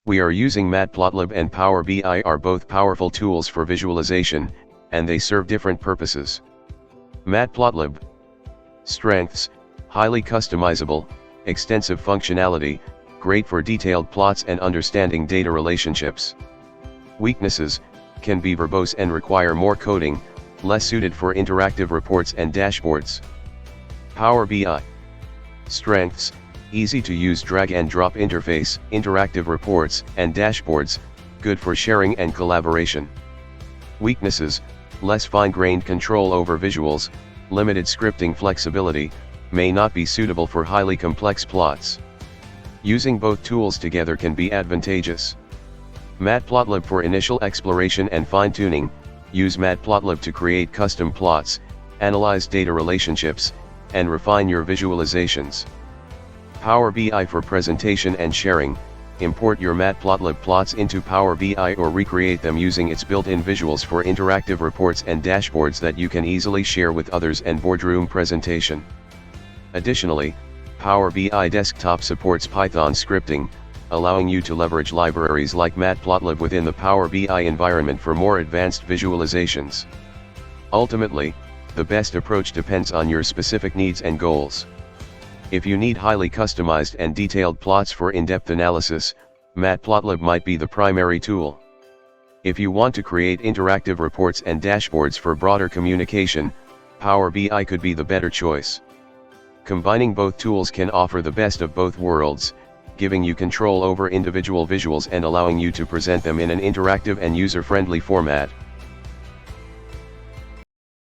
We are using Matplotlib and Power BI are both powerful tools for visualization, and they serve different purposes. Matplotlib. Strengths: highly customizable, extensive functionality, great for detailed plots and understanding data relationships. Weaknesses: can be verbose and require more coding, less suited for interactive reports and dashboards. Power BI. Strengths: easy to use drag and drop interface, interactive reports and dashboards, good for sharing and collaboration. Weaknesses: less fine-grained control over visuals, limited scripting flexibility, may not be suitable for highly complex plots. Using both tools together can be advantageous. Matplotlib for initial exploration and fine-tuning. Use Matplotlib to create custom plots, analyze data relationships, and refine your visualizations. Power BI for presentation and sharing. Import your Matplotlib plots into Power BI or recreate them using its built-in visuals for interactive reports and dashboards that you can easily share with others and boardroom presentation. Additionally, Power BI Desktop supports Python scripting, allowing you to leverage libraries like Matplotlib within the Power BI environment for more advanced visualizations. Ultimately, the best approach depends on your specific needs and goals. If you need highly customized and detailed plots for in-depth analysis, Matplotlib might be the primary tool. If you want to create interactive reports and dashboards for broader communication, Power BI could be the better choice. Combining both tools can offer the best of both worlds, giving you control over individual visuals and allowing you to present them in an interactive and user-friendly format.